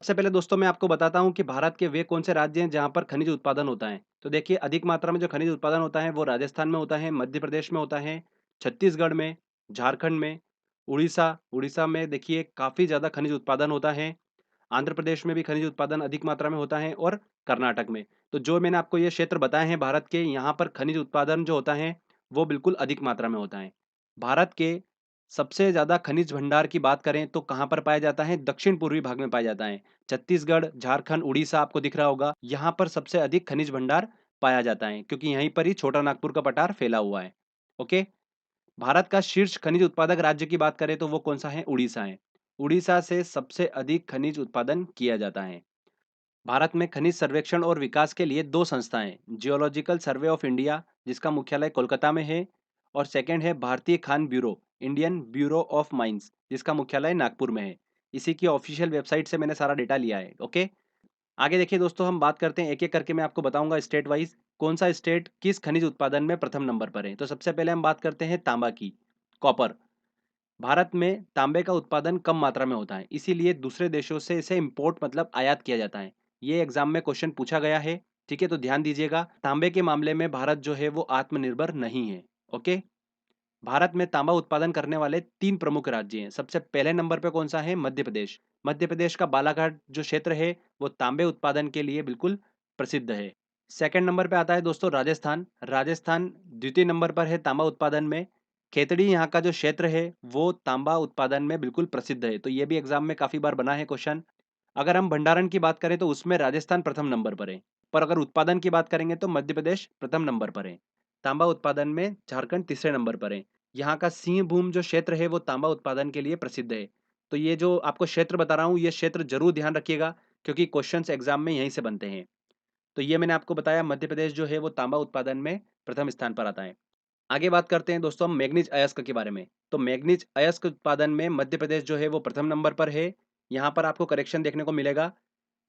सबसे पहले दोस्तों मैं आपको बताता हूँ कि भारत के वे कौन से राज्य हैं जहाँ पर खनिज उत्पादन होता है। तो देखिए अधिक मात्रा में जो खनिज उत्पादन होता है वो राजस्थान में होता है, मध्य प्रदेश में होता है, छत्तीसगढ़ में, झारखंड में, उड़ीसा उड़ीसा में देखिए काफ़ी ज़्यादा खनिज उत्पादन होता है। आंध्र प्रदेश में भी खनिज उत्पादन अधिक मात्रा में होता है और कर्नाटक में। तो जो मैंने आपको ये क्षेत्र बताए हैं भारत के, यहाँ पर खनिज उत्पादन जो होता है वो बिल्कुल अधिक मात्रा में होता है। भारत के सबसे ज़्यादा खनिज भंडार की बात करें तो कहाँ पर पाया जाता है? दक्षिण पूर्वी भाग में पाया जाता है। छत्तीसगढ़, झारखंड, उड़ीसा आपको दिख रहा होगा, यहाँ पर सबसे अधिक खनिज भंडार पाया जाता है क्योंकि यहीं पर ही छोटा नागपुर का पठार फैला हुआ है। ओके? भारत का शीर्ष खनिज उत्पादक राज्य की बात करें तो वो कौन-सा है? उड़ीसा है। उड़ीसा से सबसे अधिक खनिज उत्पादन किया जाता है। भारत में खनिज सर्वेक्षण और विकास के लिए 2 संस्थाएँ, जियोलॉजिकल सर्वे ऑफ इंडिया जिसका मुख्यालय कोलकाता में है और सेकंड है भारतीय Khan bureau, Indian bureau of mines जिसका मुख्यालय नागपुर में है। इसी की ऑफ़िशियल वेबसाइट से मैंने सारा डेटा लिया है, ओके? आगे देखिए दोस्तों हम बात करते हैं एक-एक करके मैं आपको बताऊँगा स्टेट वाइज़ कौन-सा स्टेट किस खनिज उत्पादन में प्रथम नंबर पर है। तो सबसे पहले हम बात करते हैं तांबा की, कॉपर। भारत में तांबे का उत्पादन कम मात्रा में होता है, इसीलिए दूसरे देशों से इसे इम्पोर्ट मतलब आयात किया जाता है। ये एग्जाम में क्वेश्चन पूछा गया है, ठीक है? तो ध्यान दीजिएगा, तांबे के मामले में भारत जो है वो आत्मनिर्भर नहीं है, ओके? भारत में तांबा उत्पादन करने वाले 3 प्रमुख राज्य हैं। सबसे पहले नंबर पे कौन-सा है? मध्य प्रदेश। मध्य प्रदेश का बालाघाट जो क्षेत्र है, वो तांबे उत्पादन के लिए बिल्कुल प्रसिद्ध है। सेकंड नंबर पे आता है दोस्तों राजस्थान। राजस्थान द्वितीय नंबर पर है तांबा उत्पादन में। खेतड़ी यहाँ का जो क्षेत्र है, वो तांबा उत्पादन में बिल्कुल प्रसिद्ध है। तो ये भी एग्ज़ाम में काफ़ी बार बना है क्वेश्चन। अगर हम भंडारण की बात करें तो उसमें राजस्थान प्रथम नंबर पर है। पर अगर उत्पादन की बात करेंगे तो मध्य प्रदेश प्रथम नंबर पर है। तांबा उत्पादन में झारखंड तीसरे नंबर पर है। यहाँ का सिंहभूम जो क्षेत्र है वो तांबा उत्पादन के लिए प्रसिद्ध है। तो ये जो आपको क्षेत्र बता रहा हूँ, ये क्षेत्र ज़रूर ध्यान रखिएगा क्योंकि क्वेश्चन्स एग्ज़ाम में यहीं से बनते हैं। तो ये मैंने आपको बताया मध्य प्रदेश जो है वो तांबा उत्पादन में प्रथम स्थान पर आता है। आगे बात करते हैं दोस्तों हम मैंगनीज अयस्क के बारे में। तो मैंगनीज अयस्क उत्पादन में मध्य प्रदेश जो है वो प्रथम नंबर पर है। यहाँ पर आपको करेक्शन देखने को मिलेगा।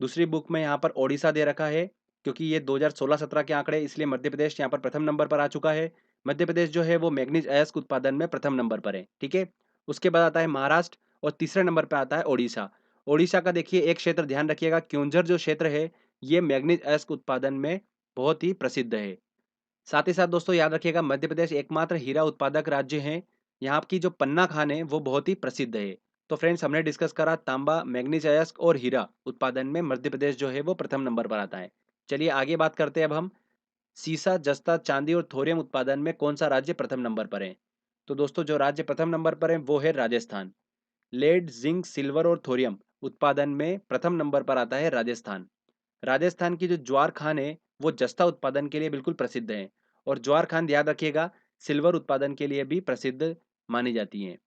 दूसरी बुक में यहाँ पर ओडिशा दे रखा है क्योंकि ये 2016-17 के आंकड़े इसलिए मध्य प्रदेश यहाँ पर प्रथम नंबर पर आ चुका है। मध्य प्रदेश जो है वो मैंगनीज अयस्क उत्पादन में प्रथम नंबर पर है, ठीक है? उसके बाद आता है महाराष्ट्र और तीसरे नंबर पर आता है ओडिशा। ओडिशा का देखिए एक क्षेत्र ध्यान रखिएगा, क्योंझर जो क्षेत्र है ये मैंगनीज अयस्क उत्पादन में बहुत ही प्रसिद्ध है। साथ ही साथ दोस्तों याद रखिएगा मध्य प्रदेश एकमात्र हीरा उत्पादक राज्य है। यहाँ की जो पन्ना खान है वो बहुत ही प्रसिद्ध है। तो फ्रेंड्स हमने डिस्कस करा तांबा, मैंगनीज अयस्क और हीरा उत्पादन में मध्य प्रदेश जो है वो प्रथम नंबर पर आता है। चलिए आगे बात करते हैं अब हम सीसा, जस्ता, चांदी और थोरियम उत्पादन में कौन सा राज्य प्रथम नंबर पर है? तो दोस्तों जो राज्य प्रथम नंबर पर है वो है राजस्थान। लेड, जिंक, सिल्वर और थोरियम उत्पादन में प्रथम नंबर पर आता है राजस्थान। राजस्थान की जो ज्वार खान है वो जस्ता उत्पादन के लिए बिल्कुल प्रसिद्ध है और ज्वार खान याद रखिएगा सिल्वर उत्पादन के लिए भी प्रसिद्ध मानी जाती हैं।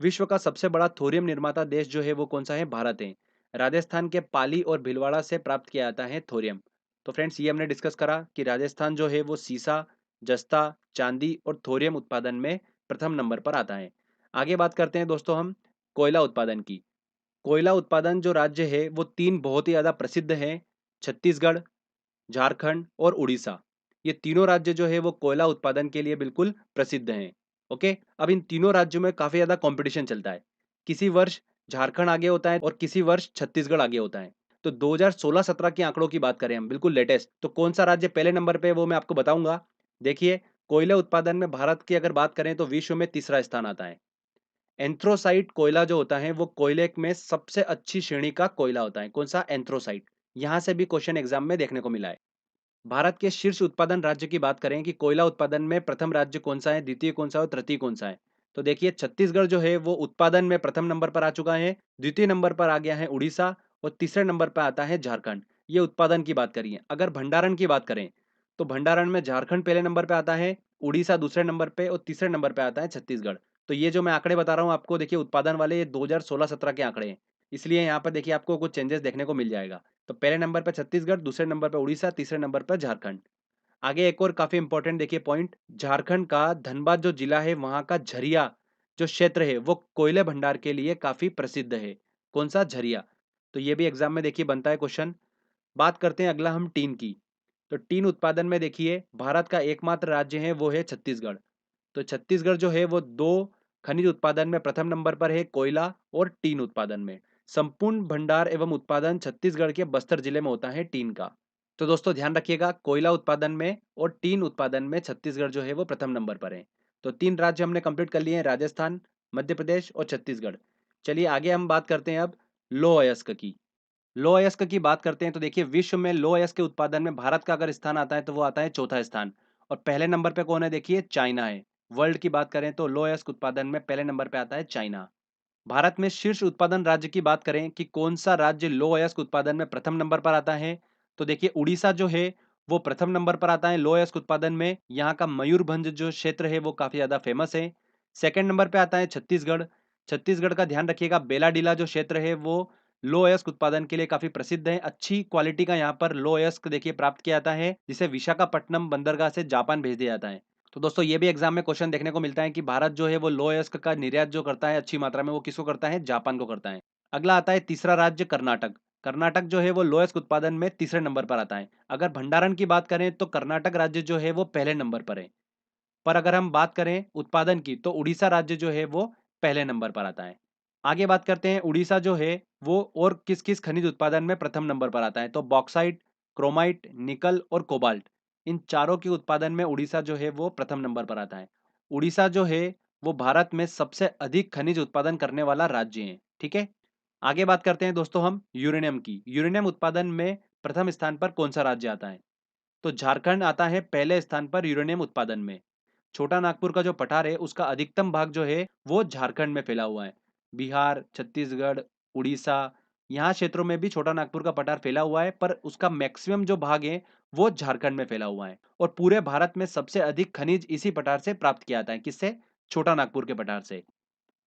विश्व का सबसे बड़ा थोरियम निर्माता देश जो है वो कौन सा है? भारत है। राजस्थान के पाली और भीलवाड़ा से प्राप्त किया जाता है थोरियम। तो फ्रेंड्स ये हमने डिस्कस करा कि राजस्थान जो है वो सीसा, जस्ता, चांदी और थोरियम उत्पादन में प्रथम नंबर पर आता है। आगे बात करते हैं दोस्तों हम कोयला उत्पादन की। कोयला उत्पादन जो राज्य है वो 3 बहुत ही ज़्यादा प्रसिद्ध हैं, छत्तीसगढ़, झारखंड और उड़ीसा। ये तीनों राज्य जो है वो कोयला उत्पादन के लिए बिल्कुल प्रसिद्ध हैं। ओके? अब इन तीनों राज्यों में काफ़ी ज़्यादा कॉम्पिटिशन चलता है। किसी वर्ष झारखंड आगे होता है और किसी वर्ष छत्तीसगढ़ आगे होता है। तो 2016-17 के आंकड़ों की बात करें हम बिल्कुल लेटेस्ट, तो कौन-सा राज्य पहले नंबर पे है वो मैं आपको बताऊँगा। देखिए, कोयला उत्पादन में भारत की अगर बात करें तो विश्व में तीसरा स्थान आता है। एंथ्रोसाइट कोयला जो होता है वो कोयले में सबसे अच्छी श्रेणी का कोयला होता है। कौन-सा? एंथ्रोसाइट। यहाँ से भी क्वेश्चन एग्ज़ाम में देखने को मिला है। भारत के शीर्ष उत्पादन राज्य की बात करें कि कोयला उत्पादन में प्रथम राज्य कौन-सा है, द्वितीय कौन-सा है और तृतीय कौन-सा है? तो देखिए छत्तीसगढ़ जो है वो उत्पादन में प्रथम नंबर पर आ चुका है, द्वितीय नंबर पर आ गया है उड़ीसा और तीसरे नंबर पर आता है झारखंड। ये उत्पादन की बात करी है। अगर भंडारण की बात करें, तो भंडारण में झारखंड पहले नंबर पे आता है, उड़ीसा दूसरे नंबर पे और तीसरे नंबर पे आता है छत्तीसगढ़। तो ये जो मैं आंकड़े बता रहा हूँ आपको देखिए उत्पादन वाले ये 2016-17 के आंकड़े हैं। इसलिए यहाँ पर देखिए आपको कुछ चेंजेस देखने को मिल जाएगा। तो पहले नंबर पे छत्तीसगढ़, दूसरे नंबर पे उड़ीसा, तीसरे नंबर पर झारखंड। आगे एक और काफ़ी इंपॉर्टेंट देखिए पॉइंट, झारखंड का धनबाद जो जिला है वहाँ का झरिया जो क्षेत्र है वो कोयले भंडार के लिए काफ़ी प्रसिद्ध है। कौन-सा? झरिया। तो ये भी एग्ज़ाम में देखिए बनता है क्वेश्चन। बात करते हैं अगला हम टीन की। तो टीन उत्पादन में देखिए भारत का एकमात्र राज्य है वो है छत्तीसगढ़। तो छत्तीसगढ़ जो है वो 2 खनिज उत्पादन में प्रथम नंबर पर है कोयला और टीन उत्पादन में। संपूर्ण भंडार एवं उत्पादन छत्तीसगढ़ के बस्तर जिले में होता है टीन का। तो दोस्तों ध्यान रखिएगा, कोयला उत्पादन में और टीन उत्पादन में छत्तीसगढ़ जो है वो प्रथम नंबर पर है। तो 3 राज्य हमने कंप्लीट कर लिए हैं, राजस्थान, मध्य प्रदेश और छत्तीसगढ़। चलिए आगे हम बात करते हैं अब लौह अयस्क की। लौह अयस्क की बात करते हैं तो देखिए, विश्व में लौह अयस्क के उत्पादन में भारत का अगर स्थान आता है तो वो आता है चौथा स्थान। और पहले नंबर पे कौन है, देखिए चाइना है। वर्ल्ड की बात करें तो लौह अयस्क उत्पादन में पहले नंबर पे आता है चाइना। भारत में शीर्ष उत्पादन राज्य की बात करें कि कौन सा राज्य लौह अयस्क उत्पादन में प्रथम नंबर पर आता है, तो देखिए उड़ीसा जो है वो प्रथम नंबर पर आता है लौह अयस्क उत्पादन में। यहाँ का मयूरभंज जो क्षेत्र है वो काफी ज्यादा फेमस है। सेकंड नंबर पे आता है छत्तीसगढ़। छत्तीसगढ़ का ध्यान रखिएगा, बेलाडीला जो क्षेत्र है वो लौह अयस्क उत्पादन के लिए काफी प्रसिद्ध है। अच्छी क्वालिटी का यहाँ पर लौह अयस्क देखिए प्राप्त किया जाता है, जिसे विशाखापट्टनम बंदरगाह से जापान भेज दिया जाता है। तो दोस्तों ये भी एग्जाम में क्वेश्चन देखने को मिलता है कि भारत जो है वो लौह अयस्क का निर्यात जो करता है अच्छी मात्रा में, वो किसको करता है, जापान को करता है। अगला आता है तीसरा राज्य कर्नाटक। कर्नाटक जो है वो लौह अयस्क उत्पादन में तीसरे नंबर पर आता है। अगर भंडारण की बात करें तो कर्नाटक राज्य जो है वो पहले नंबर पर है। पर अगर हम बात करें उत्पादन की तो उड़ीसा राज्य जो है वो पहले नंबर पर आता है। आगे बात करते हैं उड़ीसा जो है वो और किस किस खनिज उत्पादन में प्रथम नंबर पर आता है, तो बॉक्साइट, क्रोमाइट, निकल और कोबाल्ट, इन चारों के उत्पादन में उड़ीसा जो है वो प्रथम नंबर पर आता है। उड़ीसा जो है वो भारत में सबसे अधिक खनिज उत्पादन करने वाला राज्य है। ठीक है, आगे बात करते हैं दोस्तों हम यूरेनियम की। यूरेनियम उत्पादन में प्रथम स्थान पर कौन सा राज्य आता है, तो झारखंड आता है पहले स्थान पर यूरेनियम उत्पादन में। छोटा नागपुर का जो पठार है उसका अधिकतम भाग जो है वो झारखंड में फैला हुआ है। बिहार, छत्तीसगढ़, उड़ीसा, यहाँ क्षेत्रों में भी छोटा नागपुर का पठार फैला हुआ है, पर उसका मैक्सिमम जो भाग है वो झारखंड में फैला हुआ है। और पूरे भारत में सबसे अधिक खनिज इसी पठार से प्राप्त किया जाता है, किससे, छोटा नागपुर के पठार से।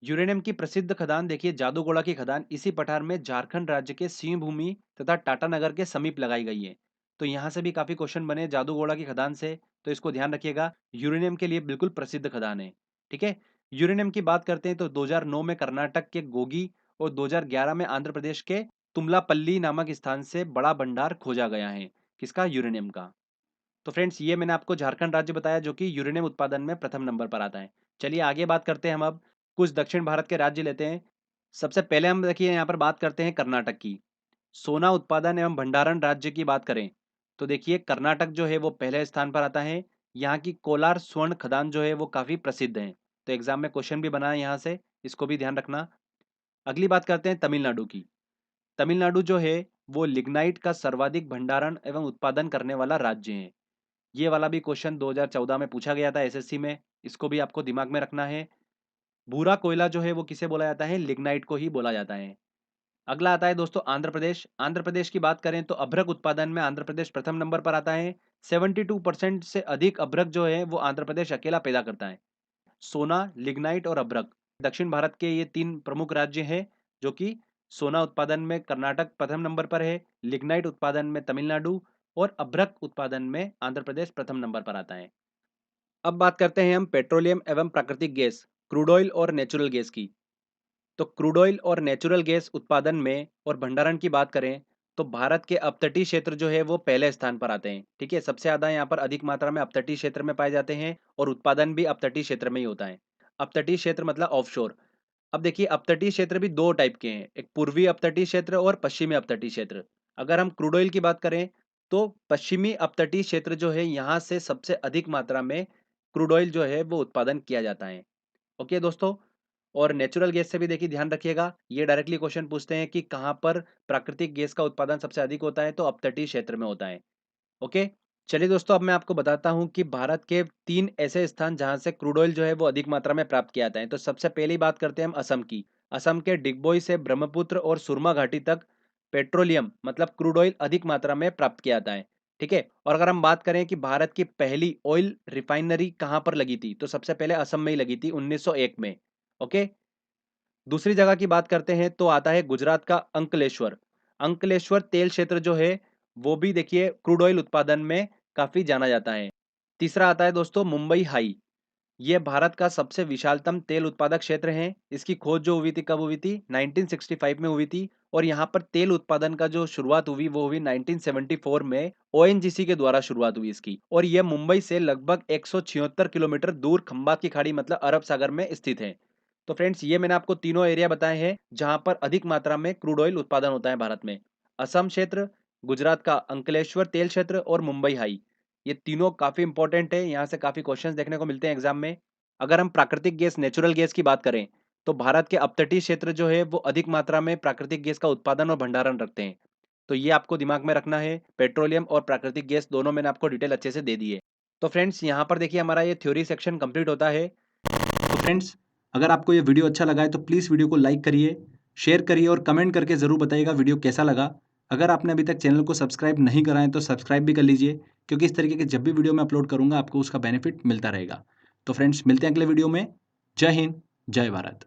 यूरेनियम की प्रसिद्ध खदान देखिए जादूगोड़ा की खदान इसी पठार में झारखंड राज्य के सिंह भूमि तथा टाटानगर के समीप लगाई गई है। तो यहाँ से भी काफी क्वेश्चन बने जादूगोड़ा की खदान से, तो इसको ध्यान रखिएगा, यूरेनियम के लिए बिल्कुल प्रसिद्ध खदान है। ठीक है, यूरेनियम की बात करते हैं तो 2009 में कर्नाटक के गोगी और 2011 में आंध्र प्रदेश के तुमलापल्ली नामक स्थान से बड़ा भंडार खोजा गया है, किसका, यूरेनियम का। तो फ्रेंड्स ये मैंने आपको झारखंड राज्य बताया जो कि यूरेनियम उत्पादन में प्रथम नंबर पर आता है। चलिए आगे बात करते हैं हम अब कुछ दक्षिण भारत के राज्य लेते हैं। सबसे पहले हम देखिए यहाँ पर बात करते हैं कर्नाटक की। सोना उत्पादन एवं भंडारण राज्य की बात करें तो देखिए कर्नाटक जो है वो पहले स्थान पर आता है। यहाँ की कोलार स्वर्ण खदान जो है वो काफी प्रसिद्ध है। तो एग्जाम में क्वेश्चन भी बना है यहाँ से, इसको भी ध्यान रखना। अगली बात करते हैं तमिलनाडु की। तमिलनाडु जो है वो लिग्नाइट का सर्वाधिक भंडारण एवं उत्पादन करने वाला राज्य है। ये वाला भी क्वेश्चन 2014 में पूछा गया था एसएससी में, इसको भी आपको दिमाग में रखना है। भूरा कोयला जो है वो किसे बोला जाता है, लिग्नाइट को ही बोला जाता है। अगला आता है दोस्तों आंध्र प्रदेश। आंध्र प्रदेश की बात करें तो अभ्रक उत्पादन में आंध्र प्रदेश प्रथम नंबर पर आता है। 72% से अधिक अभ्रक जो है वो आंध्र प्रदेश अकेला पैदा करता है। सोना, लिग्नाइट और अभ्रक, दक्षिण भारत के ये 3 प्रमुख राज्य हैं, जो कि सोना उत्पादन में कर्नाटक प्रथम नंबर पर है, लिग्नाइट उत्पादन में तमिलनाडु और अभ्रक उत्पादन में आंध्र प्रदेश प्रथम नंबर पर आता है। अब बात करते हैं हम पेट्रोलियम एवं प्राकृतिक गैस, क्रूड ऑयल और नेचुरल गैस की। तो क्रूड ऑयल और नेचुरल गैस उत्पादन में और भंडारण की बात करें तो भारत के अपतटीय क्षेत्र जो है वो पहले स्थान पर आते हैं। ठीक है, सबसे ज्यादा यहाँ पर अधिक मात्रा में अपतटीय क्षेत्र में पाए जाते हैं और उत्पादन भी अपतटीय क्षेत्र में ही होता है। अपतटीय क्षेत्र मतलब ऑफशोर। अब देखिए अपतटीय क्षेत्र भी दो टाइप के हैं, एक पूर्वी अपतटीय क्षेत्र और पश्चिमी अपतटीय क्षेत्र। अगर हम क्रूड ऑयल की बात करें तो पश्चिमी अपतटीय क्षेत्र जो है यहाँ से सबसे अधिक मात्रा में क्रूड ऑयल जो है वो उत्पादन किया जाता है। ओके दोस्तों, और नेचुरल गैस से भी देखिए ध्यान रखिएगा, ये डायरेक्टली क्वेश्चन पूछते हैं कि कहाँ पर प्राकृतिक गैस का उत्पादन सबसे अधिक होता है, तो अपतटीय क्षेत्र में होता है। ओके, चलिए दोस्तों अब मैं आपको बताता हूँ कि भारत के 3 ऐसे स्थान जहाँ से क्रूड ऑयल जो है वो अधिक मात्रा में प्राप्त किया जाता है। तो सबसे पहली बात करते हैं हम असम की। असम के डिगबोई से ब्रह्मपुत्र और सुरमा घाटी तक पेट्रोलियम मतलब क्रूड ऑयल अधिक मात्रा में प्राप्त किया जाता है। ठीक है, और अगर हम बात करें कि भारत की पहली ऑयल रिफाइनरी कहाँ पर लगी थी, तो सबसे पहले असम में ही लगी थी 1901 में। ओके, दूसरी जगह की बात करते हैं तो आता है गुजरात का अंकलेश्वर। अंकलेश्वर तेल क्षेत्र जो है वो भी देखिए क्रूड ऑयल उत्पादन में काफी जाना जाता है। तीसरा आता है दोस्तों मुंबई हाई। ये भारत का सबसे विशालतम तेल उत्पादक क्षेत्र है। इसकी खोज जो हुई थी कब हुई थी, 1965 में हुई थी। और यहाँ पर तेल उत्पादन का जो शुरुआत हुई वो हुई 1974 में, ओएनजीसी के द्वारा शुरुआत हुई इसकी। और यह मुंबई से लगभग 176 किलोमीटर दूर खंबात की खाड़ी मतलब अरब सागर में स्थित है। तो फ्रेंड्स ये मैंने आपको तीनों एरिया बताए हैं जहां पर अधिक मात्रा में क्रूड ऑयल उत्पादन होता है भारत में। असम क्षेत्र, गुजरात का अंकलेश्वर तेल क्षेत्र और मुंबई हाई, ये तीनों काफी इंपॉर्टेंट है, यहाँ से काफी क्वेश्चंस देखने को मिलते हैं एग्जाम में। अगर हम प्राकृतिक गैस, नेचुरल गैस की बात करें तो भारत के अपतटीय क्षेत्र जो है वो अधिक मात्रा में प्राकृतिक गैस का उत्पादन और भंडारण रखते हैं। तो ये आपको दिमाग में रखना है। पेट्रोलियम और प्राकृतिक गैस दोनों मैंने आपको डिटेल अच्छे से दे दी है। तो फ्रेंड्स यहाँ पर देखिए हमारा ये थ्योरी सेक्शन कंप्लीट होता है। तो फ्रेंड्स अगर आपको ये वीडियो अच्छा लगा है तो प्लीज़ वीडियो को लाइक करिए, शेयर करिए और कमेंट करके ज़रूर बताइएगा वीडियो कैसा लगा। अगर आपने अभी तक चैनल को सब्सक्राइब नहीं करा है तो सब्सक्राइब भी कर लीजिए, क्योंकि इस तरीके के जब भी वीडियो मैं अपलोड करूँगा आपको उसका बेनिफिट मिलता रहेगा। तो फ्रेंड्स मिलते हैं अगले वीडियो में। जय हिंद, जय भारत।